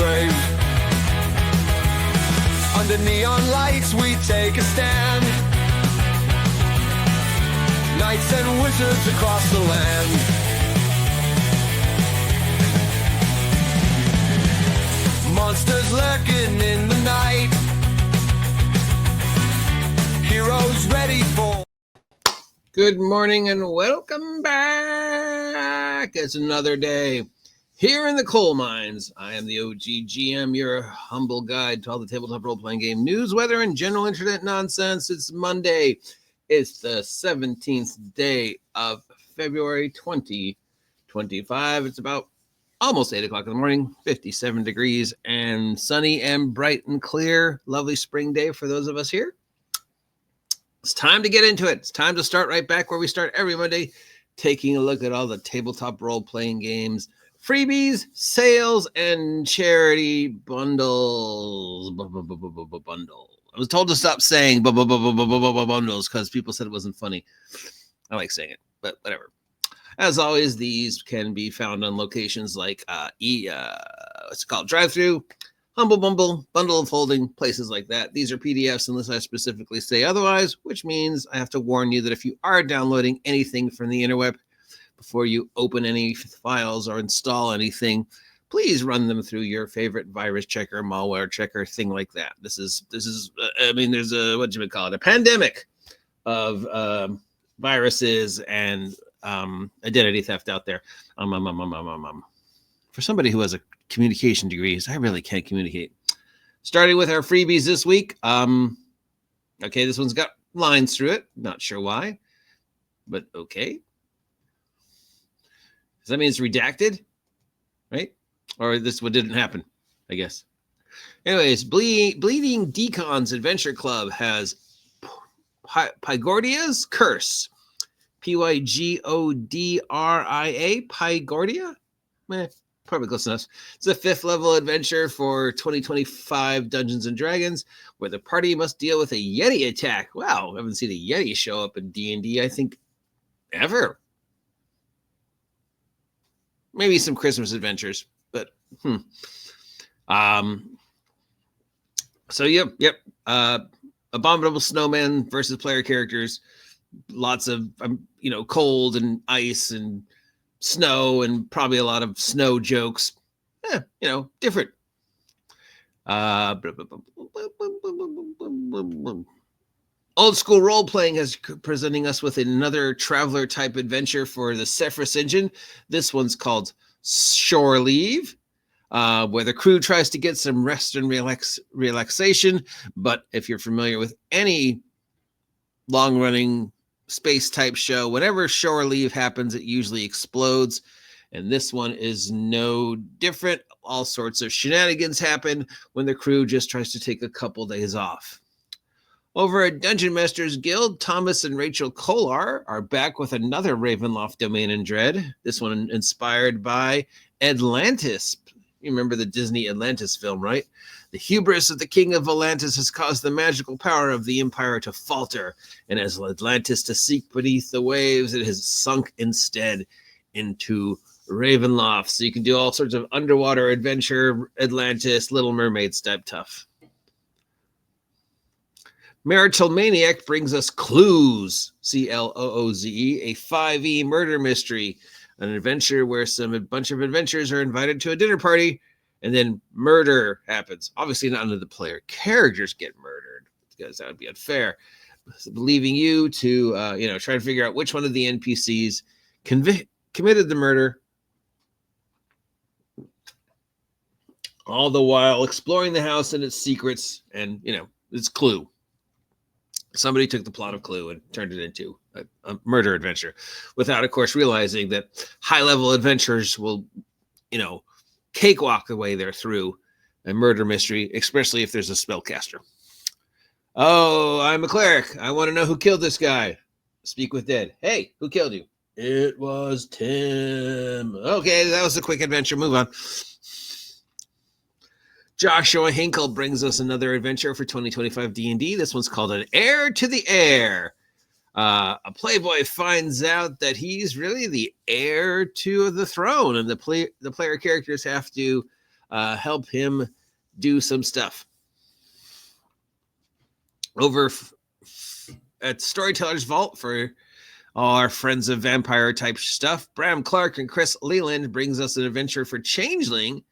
grave. Under neon lights we take a stand. Knights and wizards across the land. Monsters lurking in the night. Heroes ready for... Good morning and welcome back. It's another day here in the coal mines. I am the OGGM, your humble guide to all the tabletop role-playing game news, weather, and general internet nonsense. It's Monday. It's the 17th day of February 2025. It's about almost 8 o'clock in the morning, 57 degrees and sunny and bright and clear. Lovely spring day for those of us here. It's time to get into it. It's time to start right back where we start every Monday, taking a look at all the tabletop role-playing games, freebies, sales, and charity bundles. Bundle. I was told to stop saying bundles because people said it wasn't funny. I like saying it, but whatever. As always, these can be found on locations like what's it called? Drive-Thru, Humble Bumble, Bundle of Holding, places like that. These are PDFs unless I specifically say otherwise, which means I have to warn you that if you are downloading anything from the interweb, before you open any files or install anything, please run them through your favorite virus checker, malware checker, thing like that. This is I mean, there's a, what do you call it? A pandemic of viruses and identity theft out there. For somebody who has a communication degrees, I really can't communicate. Starting with our freebies this week. Okay, this one's got lines through it. Not sure why, but okay. Does that mean it's redacted? Right? Or this what didn't happen, I guess. Anyways, Bleeding Decon's Adventure Club has Pygordia's Curse. Pygodia? Pygordia? Probably close enough. It's a 5th level adventure for 2025 Dungeons and Dragons, where the party must deal with a Yeti attack. Wow, I haven't seen a Yeti show up in D&D, I think, ever. Maybe some Christmas adventures, but So yep. Abominable snowman versus player characters. Lots of cold and ice and snow and probably a lot of snow jokes. Different. Old School Role Playing is presenting us with another traveler type adventure for the Seths engine. This one's called Shore Leave, where the crew tries to get some rest and relaxation. But if you're familiar with any long-running space type show, whenever shore leave happens, it usually explodes, and this one is no different. All sorts of shenanigans happen when the crew just tries to take a couple days off. Over at Dungeon Masters Guild, Thomas and Rachel Kolar are back with another Ravenloft Domain and Dread. This one inspired by Atlantis. You remember the Disney Atlantis film, right? The hubris of the king of Atlantis has caused the magical power of the empire to falter, and as Atlantis to seek beneath the waves, it has sunk instead into Ravenloft. So you can do all sorts of underwater adventure, Atlantis, Little Mermaid type tough. Marital Maniac brings us Clues, Clooze, a 5e murder mystery, an adventure where a bunch of adventurers are invited to a dinner party, and then murder happens. Obviously, none of the player characters get murdered, because that would be unfair. Leaving you to, try to figure out which one of the NPCs committed the murder, all the while exploring the house and its secrets, and, it's Clue. Somebody took the plot of Clue and turned it into a murder adventure without, of course, realizing that high-level adventurers will, cakewalk the way they're through a murder mystery, especially if there's a spellcaster. Oh, I'm a cleric. I want to know who killed this guy. Speak with dead. Hey, who killed you? It was Tim. Okay, that was a quick adventure. Move on. Joshua Hinkle brings us another adventure for 2025 D&D. This one's called An Heir to the Heir. A playboy finds out that he's really the heir to the throne, and the player characters have to help him do some stuff. Over at Storyteller's Vault for all our friends of vampire type stuff, Bram Clark and Chris Leland brings us an adventure for Changeling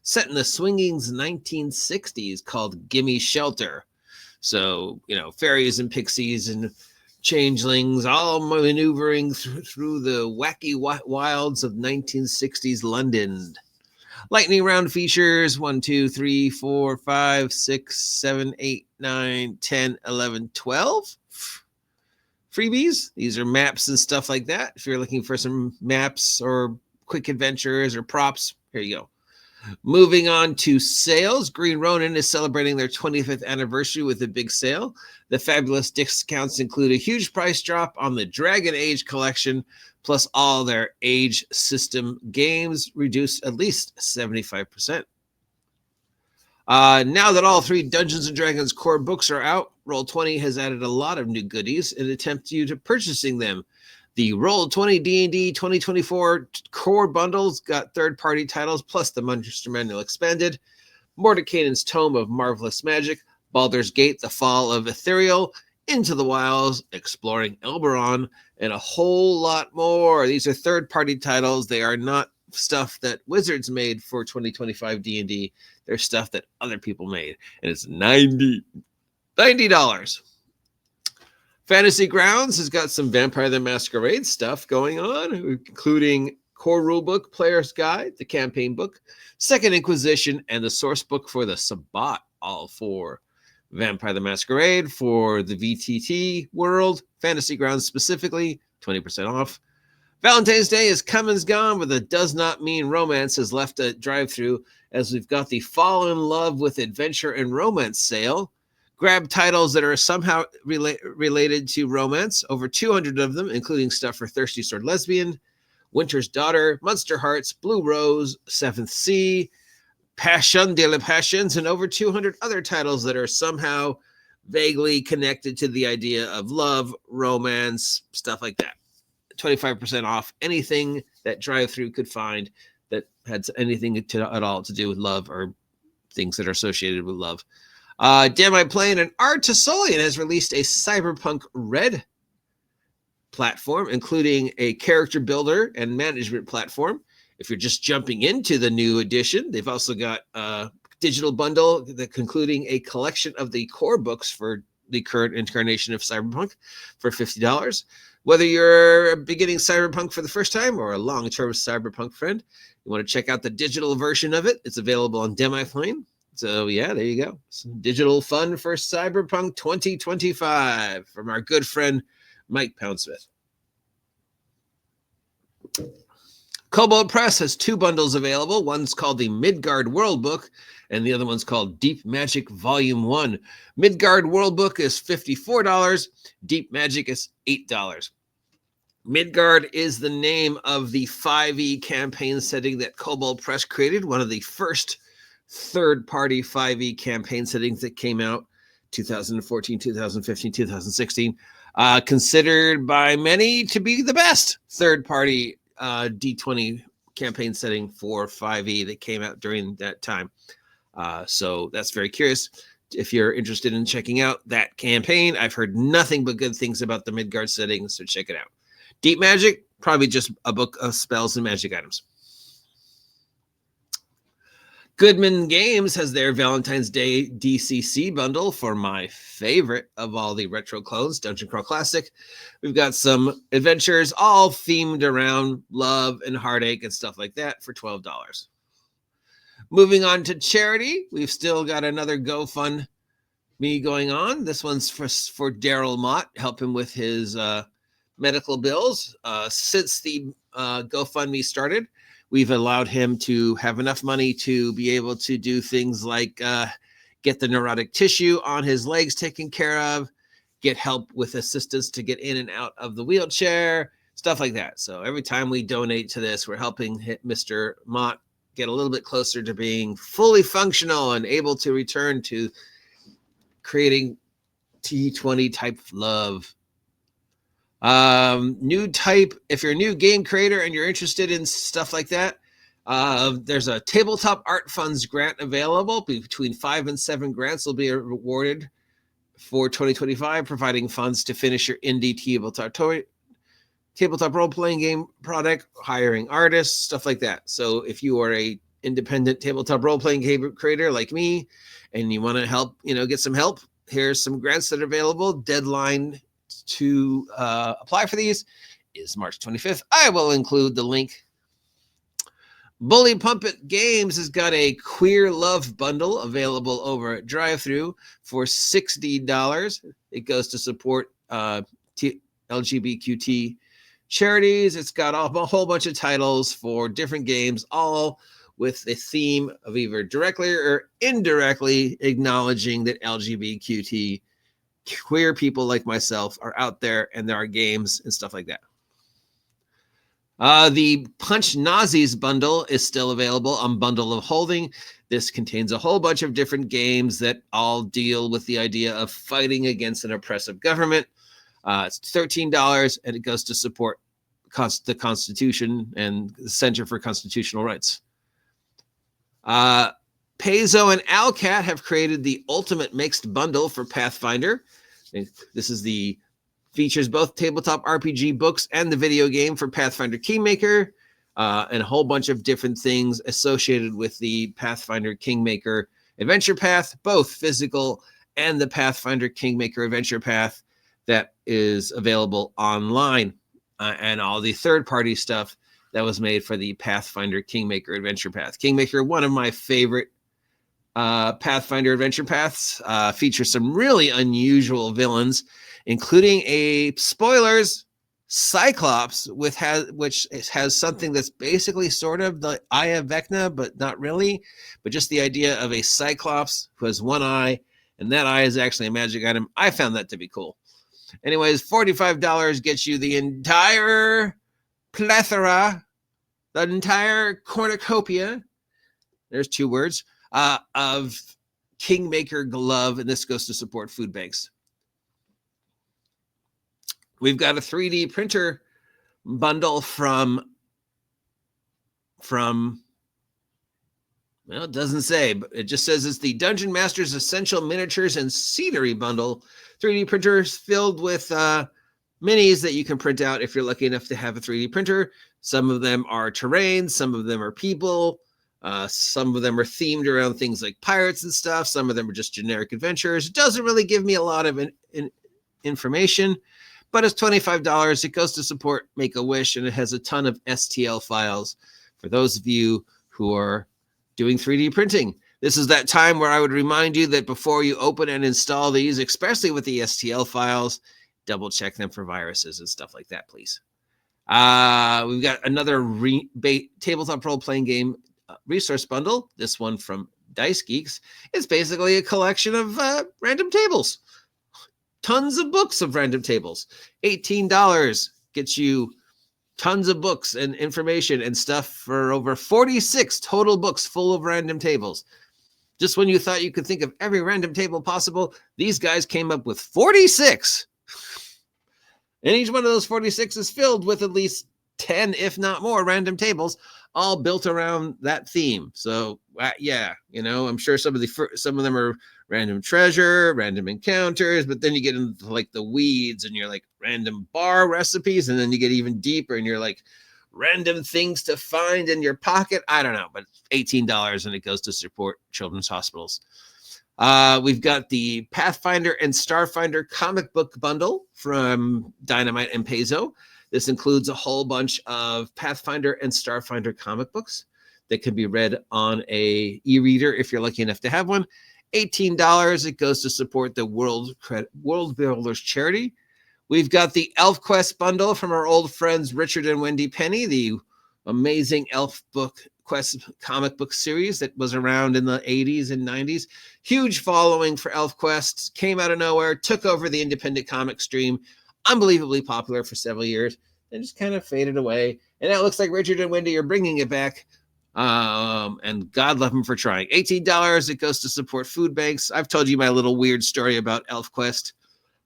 set in the swinging 1960s called Gimme Shelter. So, fairies and pixies and changelings all maneuvering through the wacky wilds of 1960s London. Lightning round features 1, 2, 3, 4, 5, 6, 7, 8, 9, 10, 11, 12 freebies. These are maps and stuff like that. If you're looking for some maps or quick adventures or props, here you go. Moving on to sales, Green Ronin is celebrating their 25th anniversary with a big sale. The fabulous discounts include a huge price drop on the Dragon Age collection, plus all their Age system games reduced at least 75%. Now that all 3 Dungeons & Dragons core books are out, Roll20 has added a lot of new goodies and tempts you to purchasing them. The Roll20 D&D 2024 core bundles got third-party titles plus the Monster Manual Expanded, Mordekainen's Tome of Marvelous Magic, Baldur's Gate, The Fall of Ethereal, Into the Wilds, Exploring Elberon, and a whole lot more. These are third-party titles. They are not stuff that Wizards made for 2025 D&D. They're stuff that other people made, and it's $90. Fantasy Grounds has got some Vampire the Masquerade stuff going on, including Core Rulebook, Player's Guide, the Campaign Book, Second Inquisition, and the Source Book for the Sabbat, all for Vampire the Masquerade for the VTT world, Fantasy Grounds specifically, 20% off. Valentine's Day is come and gone, but the Does Not Mean Romance has left a drive-through as we've got the Fall in Love with Adventure and Romance sale. Grab titles that are somehow related to romance, over 200 of them, including stuff for Thirsty Sword Lesbian, Winter's Daughter, Monster Hearts, Blue Rose, Seventh Sea, Passion de la Passions, and over 200 other titles that are somehow vaguely connected to the idea of love, romance, stuff like that. 25% off anything that drive-through could find that had anything at all to do with love or things that are associated with love. Damn I Playing and Artisolian has released a Cyberpunk Red platform, including a character builder and management platform. If you're just jumping into the new edition, they've also got a digital bundle that concluding a collection of the core books for the current incarnation of Cyberpunk for $50. Whether you're beginning Cyberpunk for the first time or a long-term Cyberpunk friend, you want to check out the digital version of it. It's available on Demiplane. So, yeah, there you go. Some digital fun for Cyberpunk 2025 from our good friend, Mike Poundsmith. Cobalt Press has 2 bundles available. One's called the Midgard World Book, and the other one's called Deep Magic Volume 1. Midgard World Book is $54. Deep Magic is $8. Midgard is the name of the 5e campaign setting that Cobalt Press created, one of the first third-party 5e campaign settings that came out 2014, 2015, 2016. Considered by many to be the best third-party D20 campaign setting for 5e that came out during that time. So that's very curious. If you're interested in checking out that campaign, I've heard nothing but good things about the Midgard setting, so check it out. Deep Magic, probably just a book of spells and magic items. Goodman Games has their Valentine's Day DCC bundle for my favorite of all the retro clones, Dungeon Crawl Classic. We've got some adventures all themed around love and heartache and stuff like that for $12. Moving on to charity, we've still got another GoFundMe going on. This one's for Daryl Mott, help him with his medical bills. Since the GoFundMe started, we've allowed him to have enough money to be able to do things like get the neurotic tissue on his legs taken care of, get help with assistance to get in and out of the wheelchair, stuff like that. So every time we donate to this, we're helping Mr. Mott get a little bit closer to being fully functional and able to return to creating T20 type love. New type, if you're a new game creator and you're interested in stuff like that, There's a Tabletop Art Funds grant available. Between 5 and 7 grants will be awarded for 2025, providing funds to finish your indie tabletop role-playing game product, hiring artists, stuff like that. So if you are a independent tabletop role-playing game creator like me, and you want to help, get some help, here's some grants that are available. Deadline to apply for these is March 25th. I will include the link. Bully Pumpet Games has got a Queer Love bundle available over at DriveThru for $60. It goes to support LGBTQ charities. It's got a whole bunch of titles for different games, all with the theme of either directly or indirectly acknowledging that LGBTQ queer people like myself are out there, and there are games and stuff like that. The Punch Nazis bundle is still available on Bundle of Holding. This contains a whole bunch of different games that all deal with the idea of fighting against an oppressive government. It's $13, and it goes to support the Constitution and the Center for Constitutional Rights. Paizo and Alcat have created the Ultimate Mixed Bundle for Pathfinder. This is features both tabletop RPG books and the video game for Pathfinder Kingmaker, and a whole bunch of different things associated with the Pathfinder Kingmaker Adventure Path, both physical and the Pathfinder Kingmaker Adventure Path that is available online, and all the third-party stuff that was made for the Pathfinder Kingmaker Adventure Path. Kingmaker, one of my favorite Pathfinder Adventure Paths, features some really unusual villains, including a Cyclops, which has something that's basically sort of the Eye of Vecna, but not really, but just the idea of a Cyclops who has one eye, and that eye is actually a magic item. I found that to be cool. Anyways, $45 gets you the entire plethora, the entire cornucopia, there's 2 words, of Kingmaker glove, and this goes to support food banks. We've got a 3D printer bundle from well, it doesn't say, but it just says it's the Dungeon Master's Essential Miniatures and Scenery Bundle. 3D printers filled with minis that you can print out if you're lucky enough to have a 3D printer. Some of them are terrain, some of them are people, some of them are themed around things like pirates and stuff. Some of them are just generic adventures. It doesn't really give me a lot of information, but it's $25. It goes to support Make-A-Wish, and it has a ton of STL files for those of you who are doing 3D printing. This is that time where I would remind you that before you open and install these, especially with the STL files, double check them for viruses and stuff like that, please. We've got another tabletop role-playing game resource bundle. This one from Dice Geeks. It's basically a collection of random tables. Tons of books of random tables. $18 gets you tons of books and information and stuff for over 46 total books full of random tables. Just when you thought you could think of every random table possible, these guys came up with 46. And each one of those 46 is filled with at least 10, if not more, random tables, all built around that theme. So, yeah, I'm sure some of them are random treasure, random encounters, but then you get into like the weeds and you're like random bar recipes, and then you get even deeper and you're like random things to find in your pocket. I don't know, but $18, and it goes to support children's hospitals. We've got the Pathfinder and Starfinder comic book bundle from Dynamite and Paizo. This includes a whole bunch of Pathfinder and Starfinder comic books that can be read on a e-reader if you're lucky enough to have one. $18. It goes to support the World Builders charity. We've got the Elf Quest bundle from our old friends Richard and Wendy Penny, the amazing Elf Quest comic book series that was around in the 80s and 90s. Huge following for Elf Quest, came out of nowhere, took over the independent comic stream, unbelievably popular for several years, and just kind of faded away. And now it looks like Richard and Wendy are bringing it back. And God love them for trying. $18. It goes to support food banks. I've told you my little weird story about Elf Quest.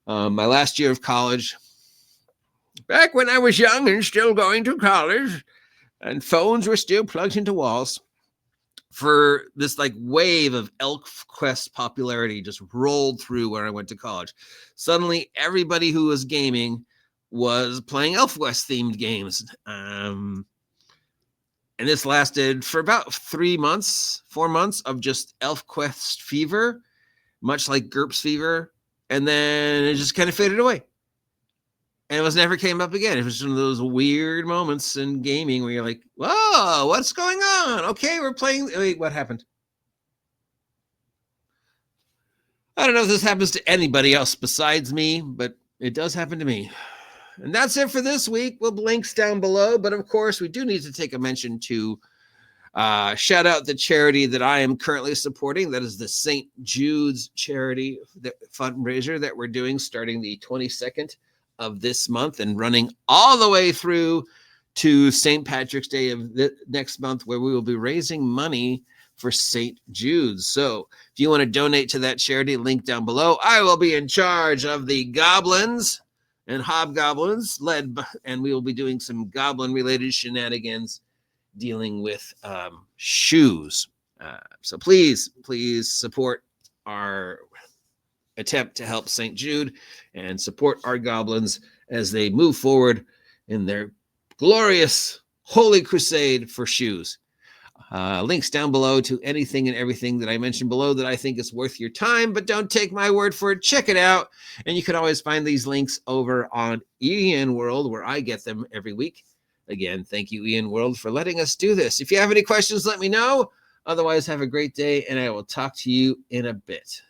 My last year of college, back when I was young and still going to college, and phones were still plugged into walls. For this like wave of ElfQuest popularity just rolled through where I went to college. Suddenly, everybody who was gaming was playing ElfQuest themed games. And this lasted for about 4 months of just ElfQuest fever, much like GURPS fever. And then it just kind of faded away. And it was never came up again. It was one of those weird moments in gaming where you're like, whoa, what's going on? Okay, we're playing. Wait, what happened? I don't know if this happens to anybody else besides me, but it does happen to me. And that's it for this week. We'll links down below. But of course, we do need to take a mention to shout out the charity that I am currently supporting. That is the St. Jude's charity fundraiser that we're doing starting the 22nd of this month and running all the way through to St. Patrick's Day of next month, where we will be raising money for St. Jude's. So if you want to donate to that charity, link down below. I will be in charge of the Goblins and Hobgoblins and we will be doing some goblin related shenanigans dealing with shoes. So please support our attempt to help St. Jude and support our goblins as they move forward in their glorious holy crusade for shoes. Links down below to anything and everything that I mentioned below that I think is worth your time, but don't take my word for it. Check it out. And you can always find these links over on Ian World, where I get them every week. Again, thank you, Ian World, for letting us do this. If you have any questions, let me know. Otherwise, have a great day, and I will talk to you in a bit.